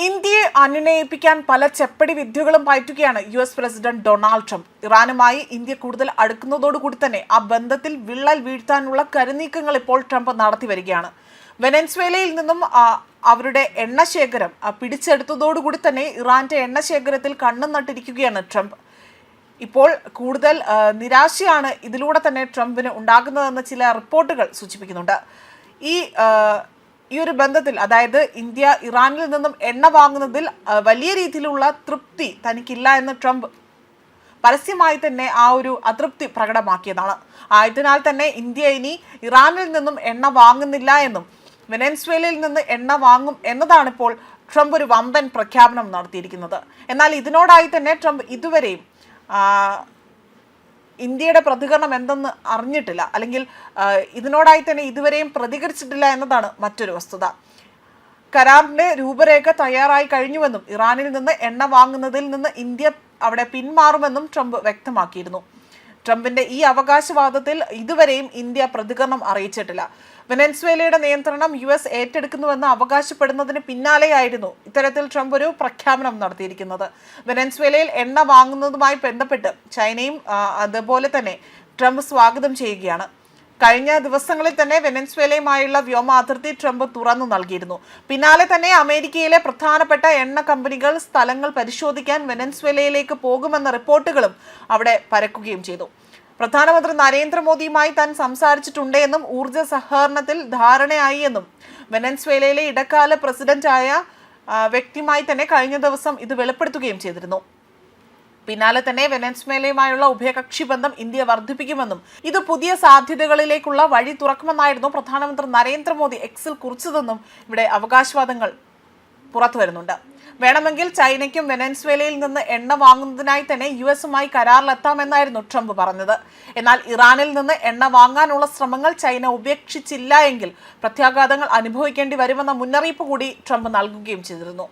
ഇന്ത്യയെ അനുനയിപ്പിക്കാൻ പല ചെപ്പടി വിദ്യകളും പയറ്റുകയാണ് US പ്രസിഡന്റ് ഡൊണാൾഡ് ട്രംപ്. ഇറാനുമായി ഇന്ത്യ കൂടുതൽ അടുക്കുന്നതോടുകൂടി തന്നെ ആ ബന്ധത്തിൽ വിള്ളൽ വീഴ്ത്താനുള്ള കരുനീക്കങ്ങൾ ഇപ്പോൾ ട്രംപ് നടത്തി വരികയാണ്. വെനസ്വേലയിൽ നിന്നും അവരുടെ എണ്ണശേഖരം പിടിച്ചെടുത്തതോടുകൂടി തന്നെ ഇറാന്റെ എണ്ണശേഖരത്തിൽ കണ്ണും നട്ടിരിക്കുകയാണ് ട്രംപ്. ഇപ്പോൾ കൂടുതൽ നിരാശയാണ് ഇതിലൂടെ തന്നെ ട്രംപിന് ഉണ്ടാകുന്നതെന്ന് ചില റിപ്പോർട്ടുകൾ സൂചിപ്പിക്കുന്നുണ്ട്. ഈ ഒരു ബന്ധത്തിൽ, അതായത് ഇന്ത്യ ഇറാനിൽ നിന്നും എണ്ണ വാങ്ങുന്നതിൽ വലിയ രീതിയിലുള്ള തൃപ്തി തനിക്കില്ല എന്ന് ട്രംപ് പരസ്യമായി തന്നെ ആ ഒരു അതൃപ്തി പ്രകടമാക്കിയതാണ്. ആയതിനാൽ തന്നെ ഇന്ത്യ ഇനി ഇറാനിൽ നിന്നും എണ്ണ വാങ്ങുന്നില്ല എന്നും വെനസ്വേലയിൽ നിന്ന് എണ്ണ വാങ്ങും എന്നതാണ് ഇപ്പോൾ ട്രംപ് ഒരു വമ്പൻ പ്രഖ്യാപനം നടത്തിയിരിക്കുന്നത്. എന്നാൽ ഇതിനോടായി തന്നെ ട്രംപ് ഇതുവരെയും ഇന്ത്യയുടെ പ്രതികരണം എന്തെന്ന് അറിഞ്ഞിട്ടില്ല, അല്ലെങ്കിൽ ഇതിനോടായി തന്നെ ഇതുവരെയും പ്രതികരിച്ചിട്ടില്ല എന്നതാണ് മറ്റൊരു വസ്തുത. കരാറിന്റെ രൂപരേഖ തയ്യാറായി കഴിഞ്ഞുവെന്നും ഇറാനിൽ നിന്ന് എണ്ണ വാങ്ങുന്നതിൽ നിന്ന് ഇന്ത്യ അവിടെ പിന്മാറുമെന്നും ട്രംപ് വ്യക്തമാക്കിയിരുന്നു. ട്രംപിന്റെ ഈ അവകാശവാദത്തിൽ ഇതുവരെയും ഇന്ത്യ പ്രതികരണം അറിയിച്ചിട്ടില്ല. വെനസ്വേലയുടെ നിയന്ത്രണം US ഏറ്റെടുക്കുന്നുവെന്ന് അവകാശപ്പെടുന്നതിന് പിന്നാലെയായിരുന്നു ഇത്തരത്തിൽ ട്രംപ് ഒരു പ്രഖ്യാപനം നടത്തിയിരിക്കുന്നത്. വെനസ്വേലയിൽ എണ്ണ വാങ്ങുന്നതുമായി ബന്ധപ്പെട്ട് ചൈനയും അതുപോലെ തന്നെ ട്രംപ് സ്വാഗതം ചെയ്യുകയാണ്. കഴിഞ്ഞ ദിവസങ്ങളിൽ തന്നെ വെനസ്വേലയുമായുള്ള വ്യോമ അതിർത്തി ട്രംപ് തുറന്നു നൽകിയിരുന്നു. പിന്നാലെ തന്നെ അമേരിക്കയിലെ പ്രധാനപ്പെട്ട എണ്ണ കമ്പനികൾ സ്ഥലങ്ങൾ പരിശോധിക്കാൻ വെനസ്വേലയിലേക്ക് പോകുമെന്ന റിപ്പോർട്ടുകളും അവിടെ പരക്കുകയും ചെയ്തു. പ്രധാനമന്ത്രി നരേന്ദ്രമോദിയുമായി താൻ സംസാരിച്ചിട്ടുണ്ട് എന്നും ഊർജ്ജ സഹകരണത്തിൽ ധാരണയായി എന്നും വെനസ്വേലയിലെ ഇടക്കാല പ്രസിഡന്റായ വ്യക്തിയുമായി തന്നെ കഴിഞ്ഞ ദിവസം ഇത് വെളിപ്പെടുത്തുകയും ചെയ്തിരുന്നു. പിന്നാലെ തന്നെ വെനസ്വേലയുമായുള്ള ഉഭയകക്ഷി ബന്ധം ഇന്ത്യ വർദ്ധിപ്പിക്കുമെന്നും ഇത് പുതിയ സാധ്യതകളിലേക്കുള്ള വഴി തുറക്കുമെന്നായിരുന്നു പ്രധാനമന്ത്രി നരേന്ദ്രമോദി എക്സിൽ കുറിച്ചതെന്നും ഇവിടെ അവകാശവാദങ്ങൾ പുറത്തു വരുന്നുണ്ട്. വേണമെങ്കിൽ ചൈനയ്ക്കും വെനസ്വേലയിൽ നിന്ന് എണ്ണ വാങ്ങുന്നതിനായി തന്നെ US-ഉമായി കരാറിലെത്താമെന്നായിരുന്നു ട്രംപ് പറഞ്ഞത്. എന്നാൽ ഇറാനിൽ നിന്ന് എണ്ണ വാങ്ങാനുള്ള ശ്രമങ്ങൾ ചൈന ഉപേക്ഷിച്ചില്ല എങ്കിൽ പ്രത്യാഘാതങ്ങൾ അനുഭവിക്കേണ്ടി വരുമെന്ന മുന്നറിയിപ്പ് കൂടി ട്രംപ് നൽകുകയും ചെയ്തിരുന്നു.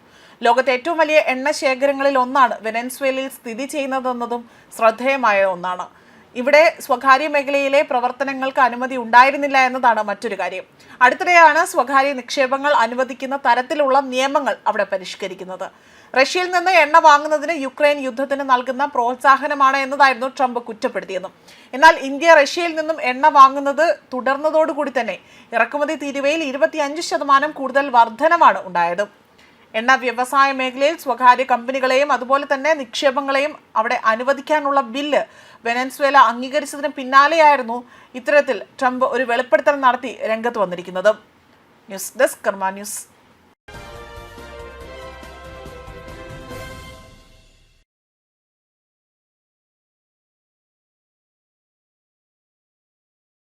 ലോകത്തെ ഏറ്റവും വലിയ എണ്ണ ശേഖരങ്ങളിൽ ഒന്നാണ് വെനസ്വേലയിൽ സ്ഥിതി ചെയ്യുന്നതെന്നതും ശ്രദ്ധേയമായ ഒന്നാണ്. ഇവിടെ സ്വകാര്യ മേഖലയിലെ പ്രവർത്തനങ്ങൾക്ക് അനുമതി ഉണ്ടായിരുന്നില്ല എന്നതാണ് മറ്റൊരു കാര്യം. അടുത്തിടെയാണ് സ്വകാര്യ നിക്ഷേപങ്ങൾ അനുവദിക്കുന്ന തരത്തിലുള്ള നിയമങ്ങൾ അവിടെ പരിഷ്കരിക്കുന്നത്. റഷ്യയിൽ നിന്ന് എണ്ണ വാങ്ങുന്നതിന് യുക്രൈൻ യുദ്ധത്തിന് നൽകുന്ന പ്രോത്സാഹനമാണ് എന്നതായിരുന്നു ട്രംപ് കുറ്റപ്പെടുത്തിയത്. എന്നാൽ ഇന്ത്യ റഷ്യയിൽ നിന്നും എണ്ണ വാങ്ങുന്നത് തുടർന്നതോടുകൂടി തന്നെ ഇറക്കുമതി തീരുവയിൽ 25% കൂടുതൽ വർധനമാണ് ഉണ്ടായത്. എണ്ണ വ്യവസായ മേഖലയിൽ സ്വകാര്യ കമ്പനികളെയും അതുപോലെ തന്നെ നിക്ഷേപങ്ങളെയും അവിടെ അനുവദിക്കാനുള്ള ബില്ല് വെനസ്വേല അംഗീകരിച്ചതിന് പിന്നാലെയായിരുന്നു ഇത്തരത്തിൽ ട്രംപ് ഒരു വെളിപ്പെടുത്തൽ നടത്തി രംഗത്ത് വന്നിരിക്കുന്നത്. ന്യൂസ് ഡെസ്ക് കർമ്മ ന്യൂസ്.